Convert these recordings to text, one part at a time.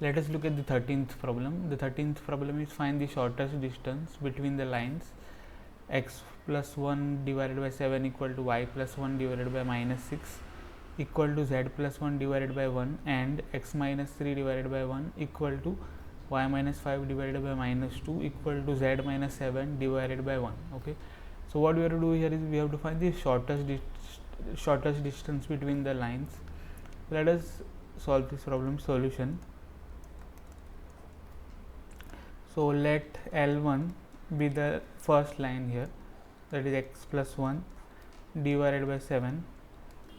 Let us look at the 13th problem. The 13th problem is find the shortest distance between the lines x plus 1 divided by 7 equal to y plus 1 divided by minus 6 equal to z plus 1 divided by 1 and x minus 3 divided by 1 equal to y minus 5 divided by minus 2 equal to z minus 7 divided by 1. Okay, so what we have to do here is we have to find the shortest distance between the lines. Let us solve this problem. Solution. So let L1 be the first line here, that is x plus 1 divided by 7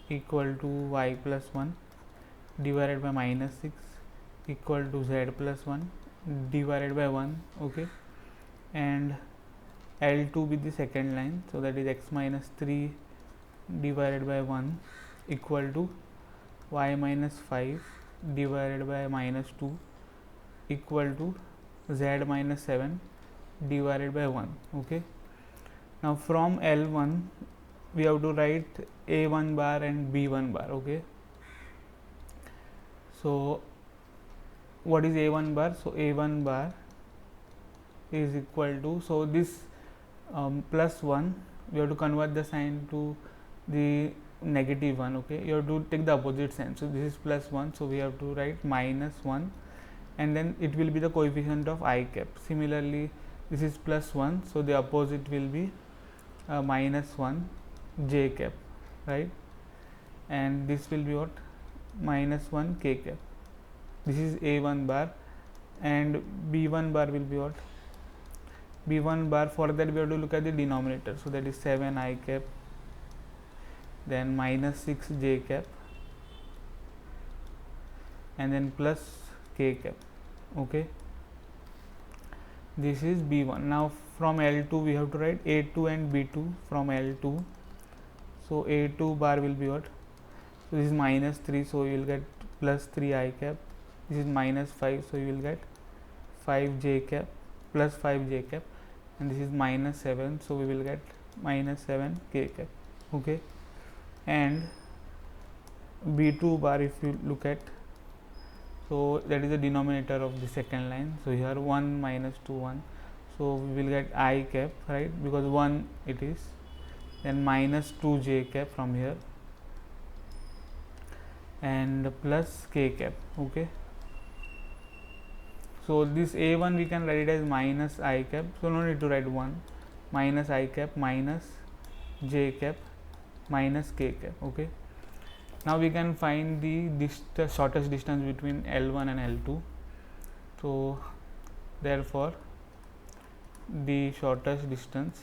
equal to y plus 1 divided by minus 6 equal to z plus 1 divided by 1. Okay, and L2 be the second line, so that is x minus 3 divided by 1 equal to y minus 5 divided by minus 2 equal to z minus 7 divided by 1. Okay, now from L1 we have to write a1 bar and b1 bar. Okay, so what is a1 bar? So a1 bar is equal to, so this plus 1 we have to convert the sign to the negative 1. Okay, you have to take the opposite sign, so this is plus 1, so we have to write minus 1 and then it will be the coefficient of I cap. Similarly, this is plus 1, so the opposite will be minus 1 j cap, right, and this will be what? Minus 1 k cap. This is a1 bar and b1 bar will be what? b1 bar, for that we have to look at the denominator, so that is 7 I cap, then minus 6 j cap and then plus k cap. Okay, this is b1. Now from L2 we have to write a2 and b2 from L2, so a2 bar will be what? So this is minus 3, so you will get plus 3 I cap. This is minus 5, so you will get 5 j cap plus 5 j cap, and this is minus 7, so we will get minus 7 k cap. Okay, and b2 bar, if you look at, so that is the denominator of the second line, so here 1 minus 2 1, so we will get I cap, right, because 1 it is, then minus 2 j cap from here and plus k cap. Okay, so this a1 we can write it as minus I cap, so no need to write 1, minus I cap minus j cap minus k cap. Okay, now we can find the shortest distance between L1 and L2. So therefore the shortest distance,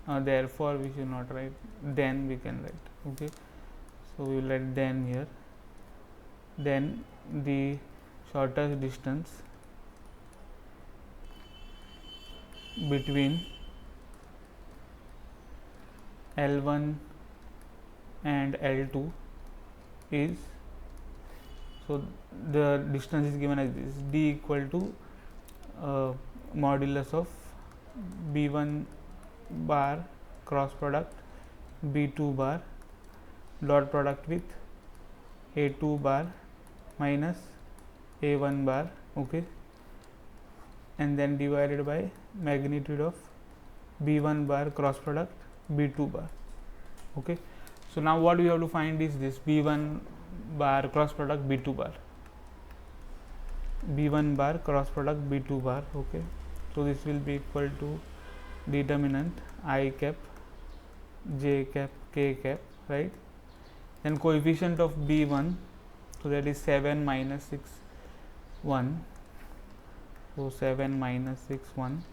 therefore we should not write, then we can write. Okay, so we will write then here, then the shortest distance between L1 and L2 is, so the distance is given as this, d equal to modulus of b1 bar cross product b2 bar dot product with a2 bar minus a1 bar. Okay, and then divided by magnitude of b1 bar cross product b2 bar. Okay, so now what we have to find is this b1 bar cross product b2 bar, b1 bar cross product b2 bar. Okay, so this will be equal to determinant I cap j cap k cap, right, then coefficient of b1, so that is 7 minus 6 1, so 7 minus 6 1.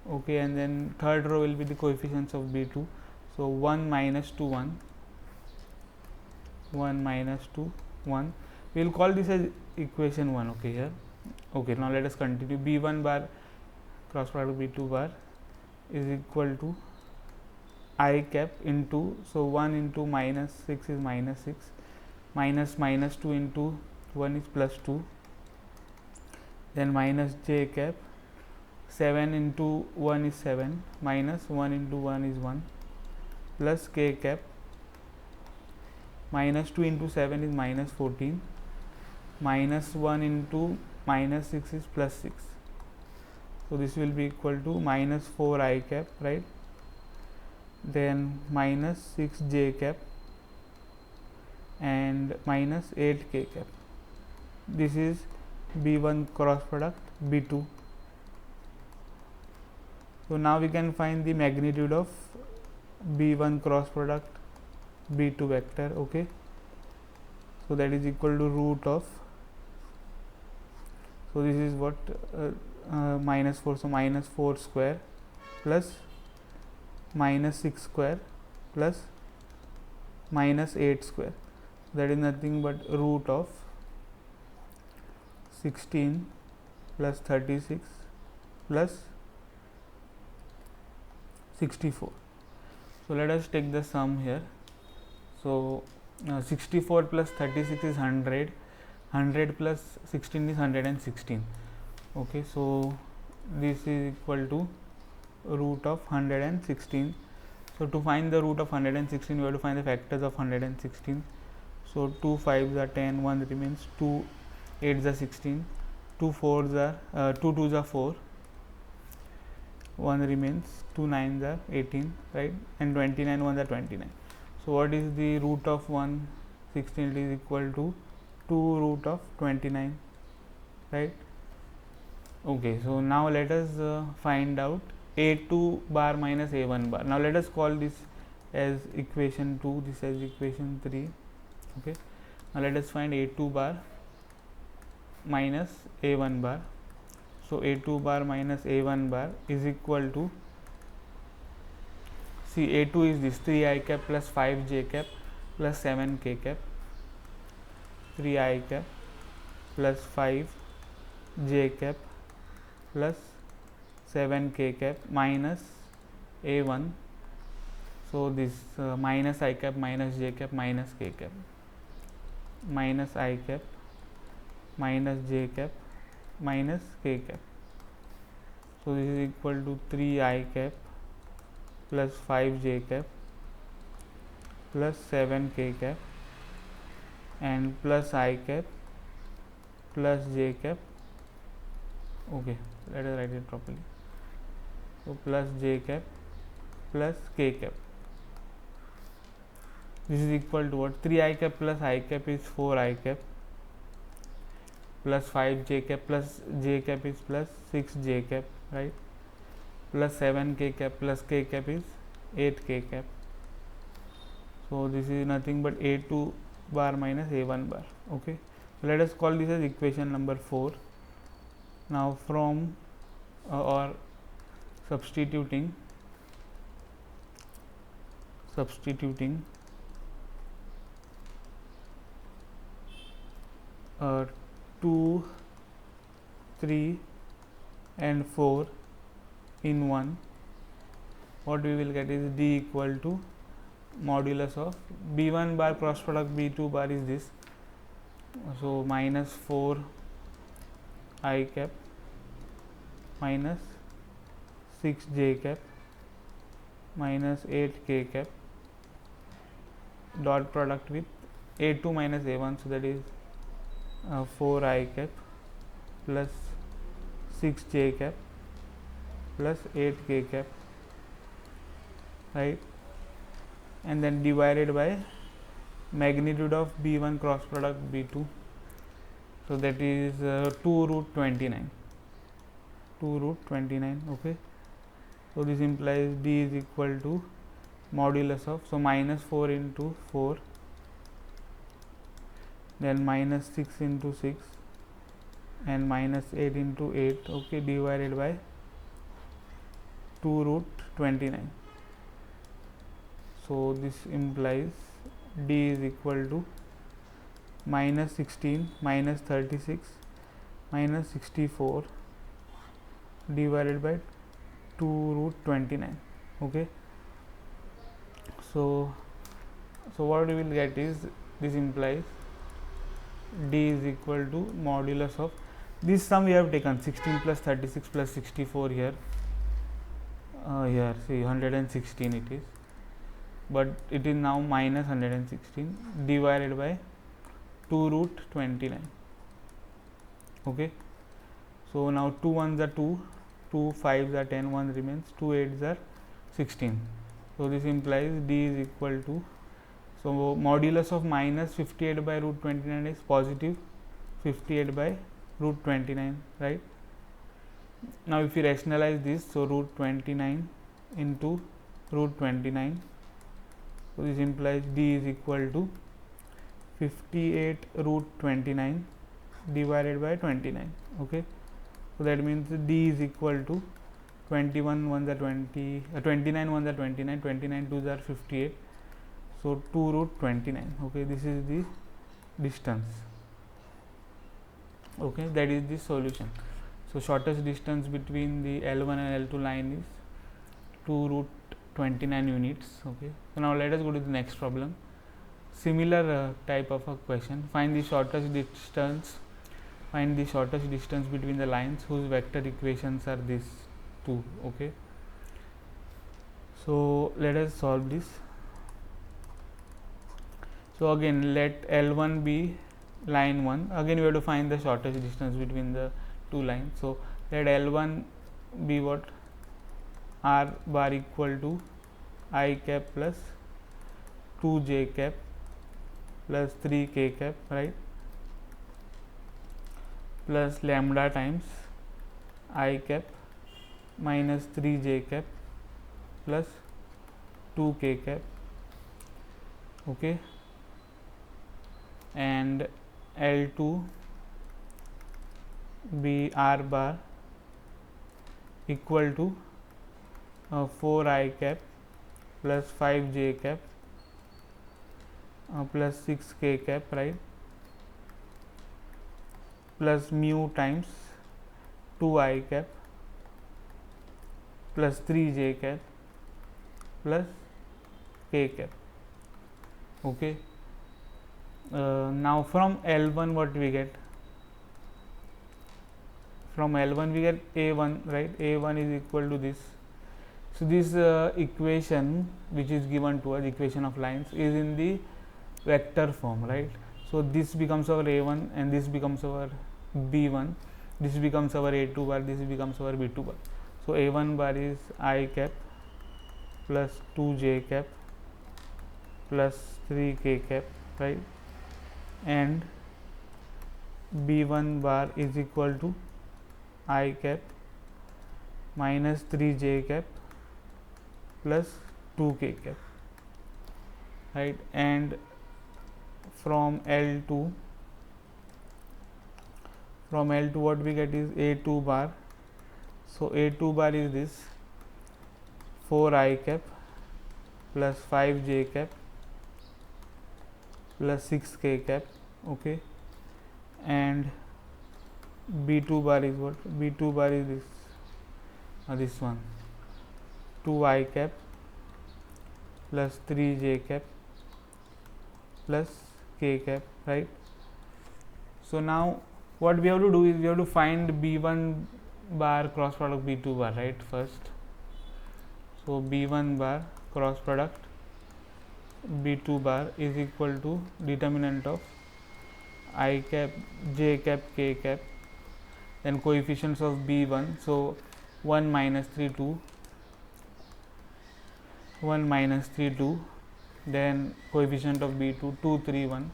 Okay, and then third row will be the coefficients of b2, so 1 minus 2 1, 1 minus 2 1, we will call this as equation 1. Okay, here. Okay, now let us continue. b1 bar cross product b2 bar is equal to I cap into, so 1 into minus 6 is minus 6, minus minus 2 into 1 is plus 2, then minus j cap, 7 into 1 is 7, minus 1 into 1 is 1, plus k cap minus 2 into 7 is minus 14, minus 1 into minus 6 is plus 6. So this will be equal to minus 4 I cap, right? Then minus 6 j cap and minus 8 k cap. This is B1 cross product B2. So now we can find the magnitude of B1 cross product B2 vector. Okay, so that is equal to root of, so this is what, minus 4, so minus 4 square plus minus 6 square plus minus 8 square, that is nothing but root of 16 plus 36 plus 64. So let us take the sum here. So 64 plus 36 is 100, 100 plus 16 is 116. Okay, so this is equal to root of 116. So to find the root of 116, we have to find the factors of 116. So 2 5s are 10, 1 remains, 2 8s are 16, 2 4s are 2 2s are 4, 1 remains, 2 9s are 18, right, and 29 1s are 29. So what is the root of 116? It is equal to 2 root of 29, right? Okay, so now let us find out A2 bar minus A1 bar. Now let us call this as equation 2, this as equation 3. Okay, now let us find A2 bar minus A1 bar. So A2 bar minus A1 bar is equal to, see, A2 is this 3 I cap plus 5 j cap plus 7 k cap, 3 I cap plus 5 j cap plus 7 k cap minus A1. So this minus I cap minus j cap minus k cap, minus I cap minus j cap minus k cap. So this is equal to 3 I cap plus 5 j cap plus 7 k cap and plus I cap plus j cap. Okay, let us write it properly. So plus j cap plus k cap. This is equal to what? 3 I cap plus I cap is 4 I cap plus 5 j cap plus j cap is plus 6 j cap, right, plus 7 k cap plus k cap is 8 k cap. So this is nothing but A2 bar minus A1 bar. Okay, so let us call this as equation number 4. Now from or substituting 2, 3 and 4 in 1, what we will get is D equal to modulus of B1 bar cross product B2 bar is this. So minus 4 I cap minus 6 j cap minus 8 k cap dot product with A2 minus A1, so that is 4 I cap plus 6 j cap plus 8 k cap, right, and then divided by magnitude of B1 cross product B2, so that is 2 root 29. Okay, so this implies D is equal to modulus of, so minus 4 into 4, then minus 6 into 6 and minus 8 into 8, okay, divided by 2 root 29. So this implies D is equal to minus 16 minus 36 minus 64 divided by 2 root 29. Okay, so what we will get is, this implies D is equal to modulus of this sum we have taken 16 plus 36 plus 64 here, here see 116 it is. but it is now minus 116 divided by 2 root 29. Okay, so now 2 ones are 2, 2 5s are 10, 1 remains, 2 8s are 16. So this implies d is equal to, so modulus of minus 58 by root 29 is positive 58 by root 29, right? Now if we rationalize this, so root 29 into root 29, so this implies d is equal to 58 root 29 divided by 29. Okay, so that means d is equal to 21 ones are 20, 29 ones are 29, 29 twos are 58, so 2 root 29. Okay, this is the distance. Okay, that is the solution. So shortest distance between the L1 and L2 line is 2 root 29 units. Okay, so now let us go to the next problem. Similar type of a question. Find the shortest distance. Find the shortest distance between the lines whose vector equations are these two. Okay, so let us solve this. So again, let L1 be line 1. Again we have to find the shortest distance between the two lines. So let L1 be what? R bar equal to I cap plus 2j cap plus 3k cap, right, plus lambda times I cap minus 3j cap plus 2k cap. Okay, and L2 be R bar equal to 4I cap plus 5j cap plus 6k cap, right, plus mu times 2I cap plus 3j cap plus k cap. Okay, now from L1 what we get? From L1 we get A1, right? A1 is equal to this. So this equation which is given to us, equation of lines, is in the vector form, right? So this becomes our A1 and this becomes our B1, this becomes our A2 bar, this becomes our B2 bar. So A1 bar is I cap plus 2j cap plus 3k cap, right, and B1 bar is equal to I cap minus 3j cap plus 2k cap, right, and from L2 what we get is A2 bar. So A2 bar is this 4I cap plus 5j cap plus 6k cap. Okay, and B2 bar is what? B2 bar is this one 2I cap plus 3j cap plus k cap, right. So now what we have to do is we have to find B1 bar cross product B2 bar, right, first. So B1 bar cross product B2 bar is equal to determinant of I cap, j cap, k cap, then coefficients of B1. So 1 minus 3 2, 1 minus 3 2, then coefficient of B2 2 3 1.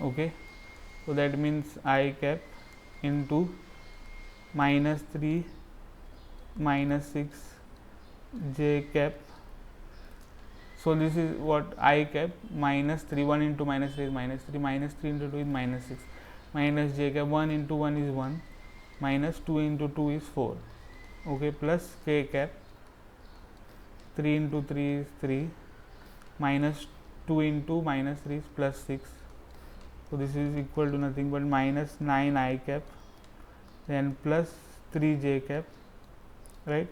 Okay, so that means I cap into minus 3 minus 6 j cap. So this is what I cap minus 3, 1 into minus 3 is minus 3, minus 3 into 2 is minus 6, minus j cap 1 into 1 is 1, minus 2 into 2 is 4. Okay, plus k cap 3 into 3 is 3, minus 2 into minus 3 is plus 6. So this is equal to nothing but minus 9 I cap, then plus 3 j cap, right,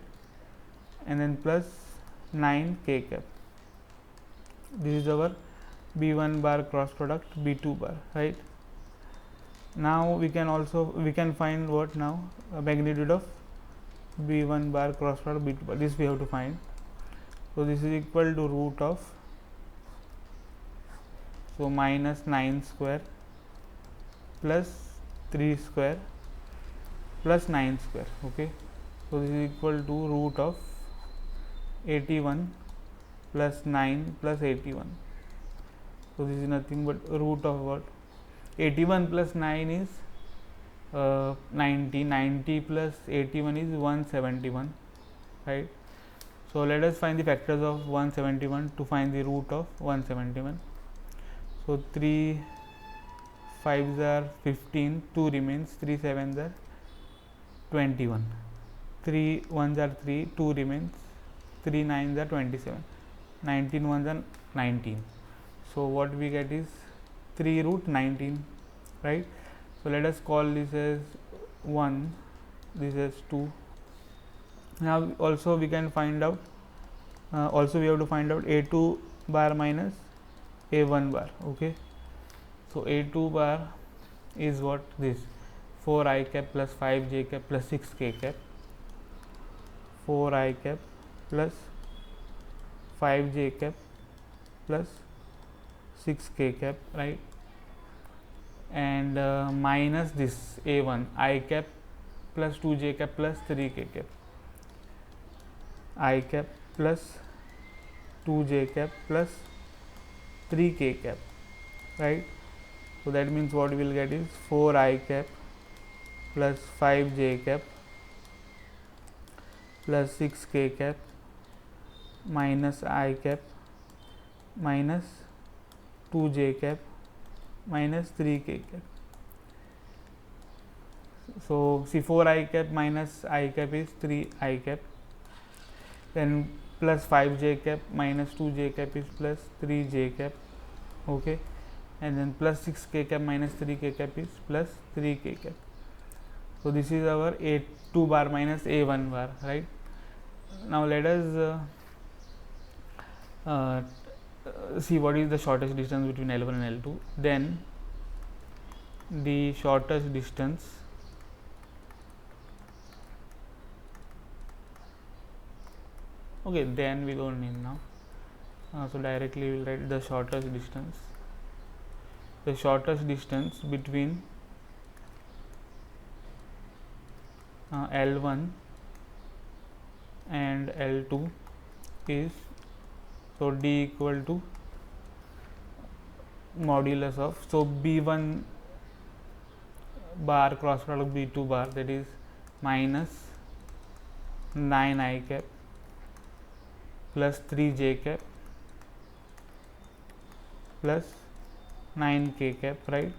and then plus 9 k cap. This is our B1 bar cross product B2 bar, right. Now we can find what now? A magnitude of B1 bar cross product B2 bar. This we have to find. So this is equal to root of, so minus 9 square plus 3 square plus 9 square. Okay, so this is equal to root of 81 plus 9 plus 81. So this is nothing but root of what? 81 plus 9 is 90. 90 plus 81 is 171, right? So let us find the factors of 171 to find the root of 171. So 3 5s are 15, 2 remains, 3 7s are 21, 3 1s are 3, 2 remains, 3 9s are 27, 19 1s are 19. So what we get is 3 root 19, right? So let us call this as 1, this as 2. Now also we can find out, also we have to find out a2 bar minus a1 bar. Okay, so a2 bar is what? This 4 I cap plus 5 j cap plus 6 k cap, 4 I cap plus 5 j cap plus 6 k cap, right? And minus this a1 I cap plus 2 j cap plus 3 k cap, I cap plus 2 j cap plus 3 k cap, right? So that means what we will get is 4 I cap plus 5 j cap plus 6 k cap minus I cap minus 2 j cap minus 3 k cap. So see, 4 I cap minus I cap is 3 I cap, then plus 5 j cap minus 2 j cap is plus 3 j cap. Okay, and then plus 6 k cap minus 3 k cap is plus 3 k cap. So this is our a2 bar minus a1 bar, right? Now let us see what is the shortest distance between L1 and L2. Then the shortest distance then we don't need now, so directly we will write the shortest distance. The shortest distance between L1 and L2 is, so D equal to modulus of, so B1 bar cross product B2 bar, that is minus 9 I cap plus 3 j cap plus 9 k cap, right?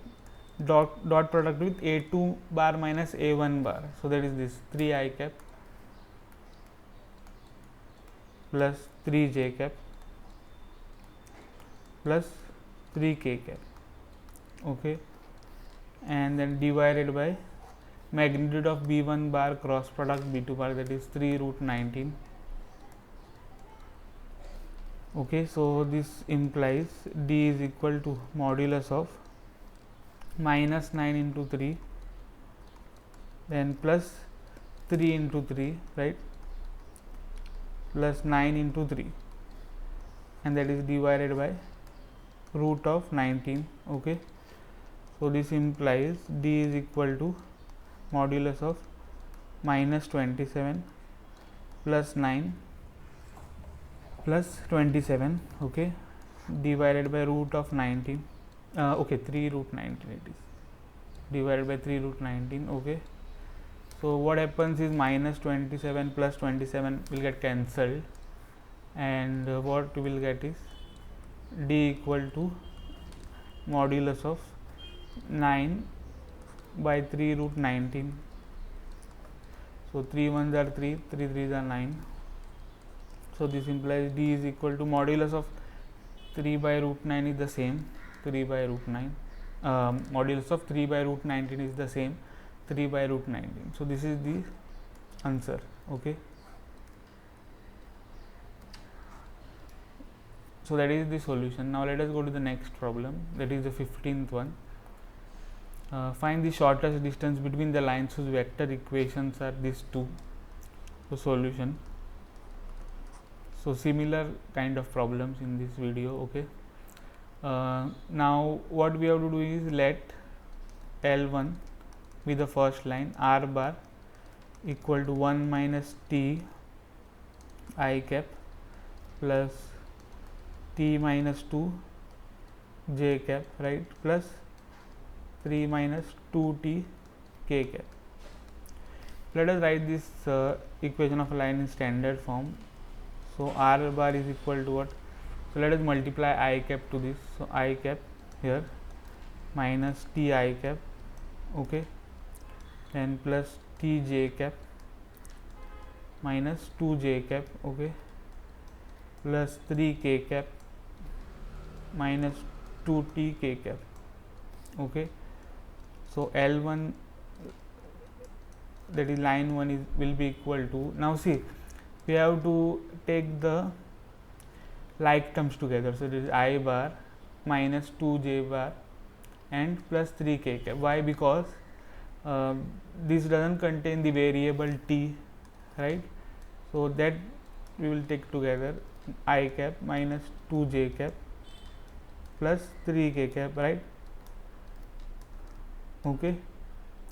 Dot product with a2 bar minus a1 bar, so that is this 3 I cap plus 3 j cap plus 3 k cap. Okay, and then divided by magnitude of B1 bar cross product B2 bar, that is 3 root 19. Okay, so this implies D is equal to modulus of minus 9 into 3, then plus 3 into 3, right, plus 9 into 3, and that is divided by root of 19. Okay, so this implies D is equal to modulus of minus 27 plus 9 plus 27, okay, divided by root of 19, 3 root 19 it is, divided by 3 root 19. Okay, so what happens is minus 27 plus 27 will get cancelled, and what we will get is D equal to modulus of 9 by 3 root 19. So 3 1s are 3, 3 3s are 9. So this implies D is equal to modulus of 3 by root 9 is the same 3 by root 9, modulus of 3 by root 19 is the same 3 by root 19. So this is the answer. Okay, so that is the solution. Now let us go to the next problem, that is the 15th one. Find the shortest distance between the lines whose vector equations are these two. So solution. So similar kind of problems in this video. Okay, now what we have to do is let L1 be the first line, r bar equal to 1 minus t I cap plus t minus 2 j cap, right, plus 3 minus 2t k cap. Let us write this equation of a line in standard form. So r bar is equal to what? So let us multiply I cap to this. So I cap here minus t I cap, okay, then plus t j cap minus 2 j cap, okay, plus 3 k cap minus 2 t k cap, okay. So L1, that is line 1, is will be equal to, now see, we have to take the like terms together. So this is I bar minus 2 j bar and plus 3 k cap. Why? Because this doesn't contain the variable t, right? So that we will take together, I cap minus 2 j cap plus 3 k cap, right? Okay,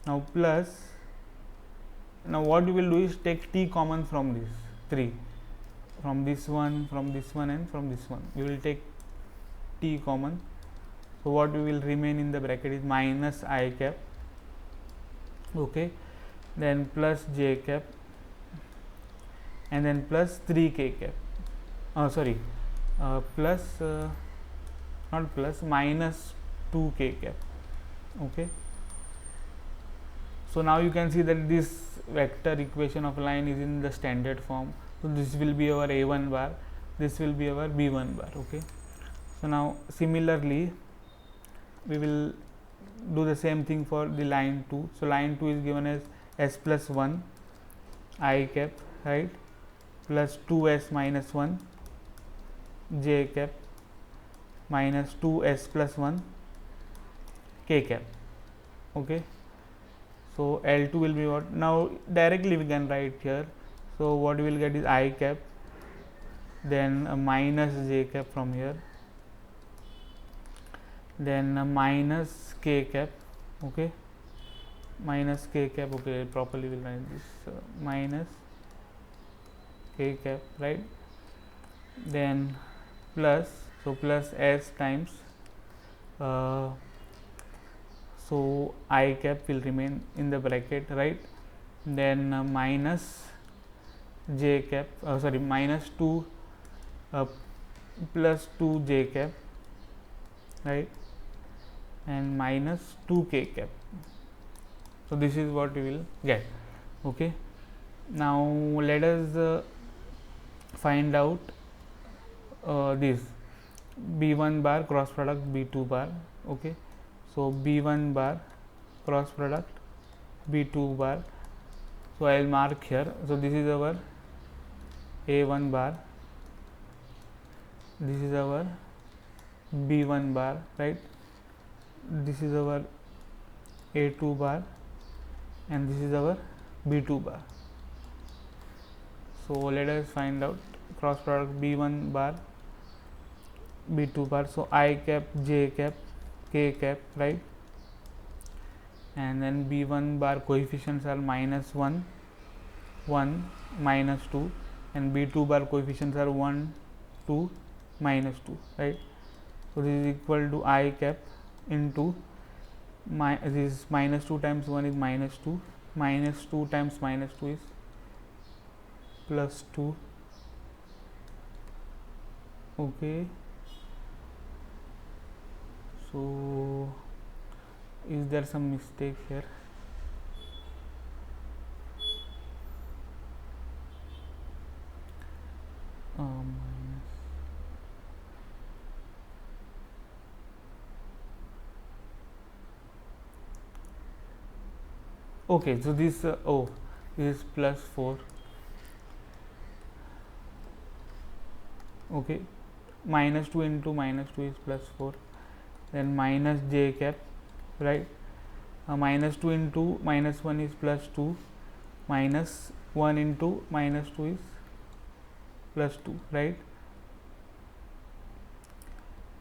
now plus, now what we will do is take t common from this 3, from this one, from this one, and from this one. We will take t common. So what we will remain in the bracket is minus I cap, okay, then plus j cap, and then plus 3 k cap. Plus not plus, minus 2 k cap, okay. So now you can see that this vector equation of line is in the standard form. So this will be our A1 bar, this will be our B1 bar, okay. So now similarly we will do the same thing for the line 2. So line 2 is given as s plus 1 I cap, right, plus 2s minus 1 j cap minus 2s plus 1 k cap, okay. So L2 will be what? Now directly we can write here. So what we will get is I cap, then a minus j cap from here, then a minus k cap, okay, minus k cap, okay, properly will write this, minus k cap, right, then plus, so plus s times, so I cap will remain in the bracket, right, then minus j cap, minus 2 plus 2 j cap, right, and minus 2 k cap. So this is what we will get, okay. Now let us find out this B1 bar cross product B2 bar, okay. So B1 bar cross product B2 bar. So I will mark here. So this is our A1 bar, this is our B1 bar, right, this is our A2 bar, and this is our B2 bar. So let us find out cross product B1 bar B2 bar. So I cap, j cap, k cap, right, and then B1 bar coefficients are minus 1, 1, minus 2, and B2 bar coefficients are 1, 2, minus 2, right. So this is equal to I cap into this is minus 2 times 1 is minus 2, minus 2 times minus 2 is plus 2, okay. So is there some mistake here? Okay, so this this is plus 4, okay, minus 2 into minus 2 is plus 4, then minus j cap, right, minus 2 into minus 1 is plus 2, minus 1 into minus 2 is plus 2, right?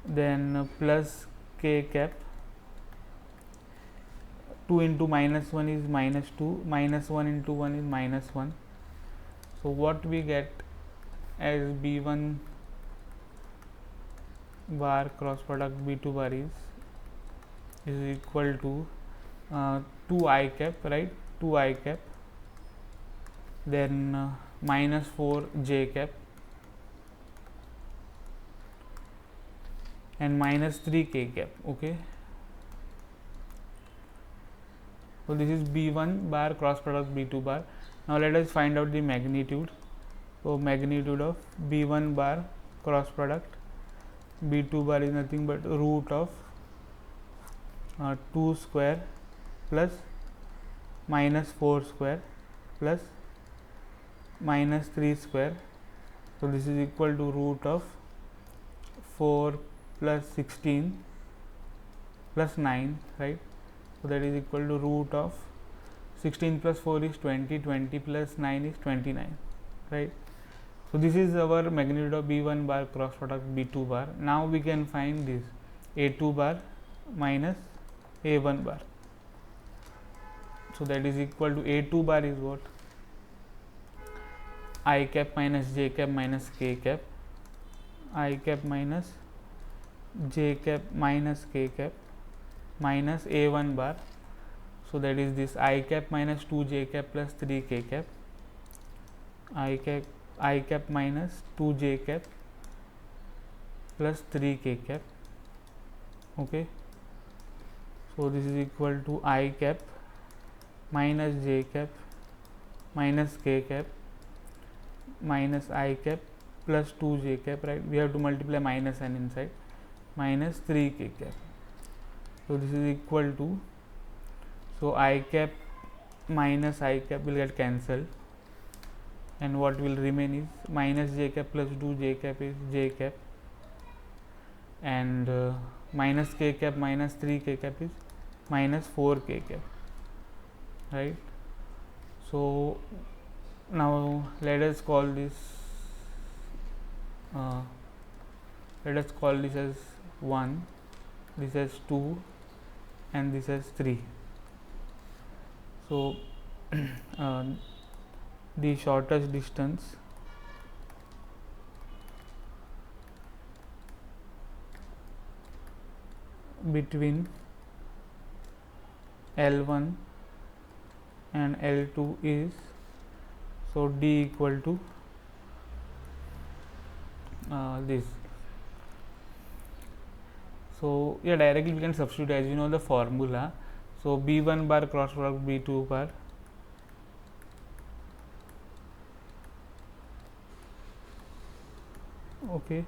Then plus k cap, 2 into minus 1 is minus 2, minus 1 into 1 is minus 1. So what we get as b1 bar cross product b2 bar is equal to 2 I cap, right? 2 I cap, then minus 4 j cap, and minus 3 k cap. Okay, so this is b1 bar cross product b2 bar. Now let us find out the magnitude. So magnitude of b1 bar cross product b2 bar is nothing but root of 2 square plus minus 4 square plus minus 3 square. So this is equal to root of 4 plus 16 plus 9, right? So that is equal to root of 16 plus 4 is 20, 20 plus 9 is 29, right? So this is our magnitude of b1 bar cross product b2 bar. Now we can find this a2 bar minus a1 bar. So that is equal to a2 bar is what? I cap minus j cap minus k cap, I cap minus j cap minus k cap minus a1 bar. So that is this I cap minus 2 j cap plus 3 k cap, I cap minus 2 j cap plus 3 k cap. Okay, so this is equal to I cap minus j cap minus k cap minus I cap plus 2 j cap, right? We have to multiply minus n inside, minus 3 k cap. So this is equal to, so I cap minus I cap will get cancelled, and what will remain is minus j cap plus 2 j cap is j cap, and minus k cap minus 3 k cap is minus 4 k cap, right? So now let us call this as 1, this as 2, and this as 3. So the shortest distance between L1 and L2 is, so D equal to this. So yeah, directly we can substitute as you know the formula. So b1 bar cross product b2 bar okay,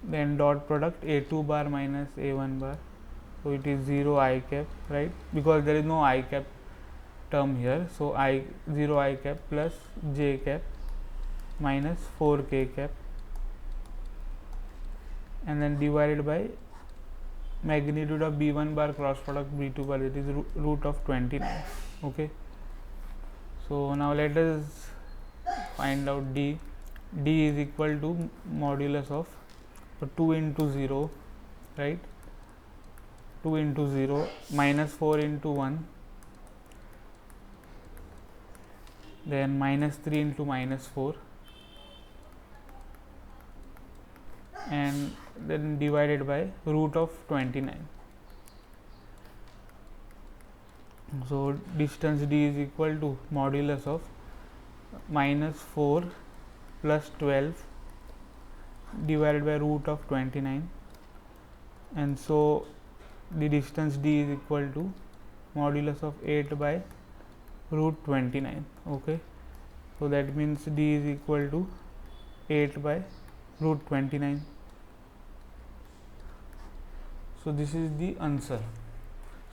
then dot product a2 bar minus a1 bar. So it is 0 I cap, right? Because there is no I cap term here. So 0 I cap plus j cap minus 4 k cap, and then divided by magnitude of b1 bar cross product b2 bar, it is root of 29. Okay, so now let us find out d. D is equal to modulus of 2 into 0, right? 2 into 0 minus 4 into 1, then minus 3 into minus 4, and then divided by root of 29. So distance d is equal to modulus of minus 4 plus 12 divided by root of 29, and so the distance d is equal to modulus of 8 by root 29. Okay, so that means d is equal to 8 by root 29. So this is the answer.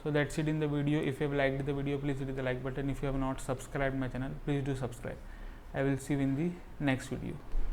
So that's it in the video. If you have liked the video, please hit the like button. If you have not subscribed my channel, please do subscribe. I will see you in the next video.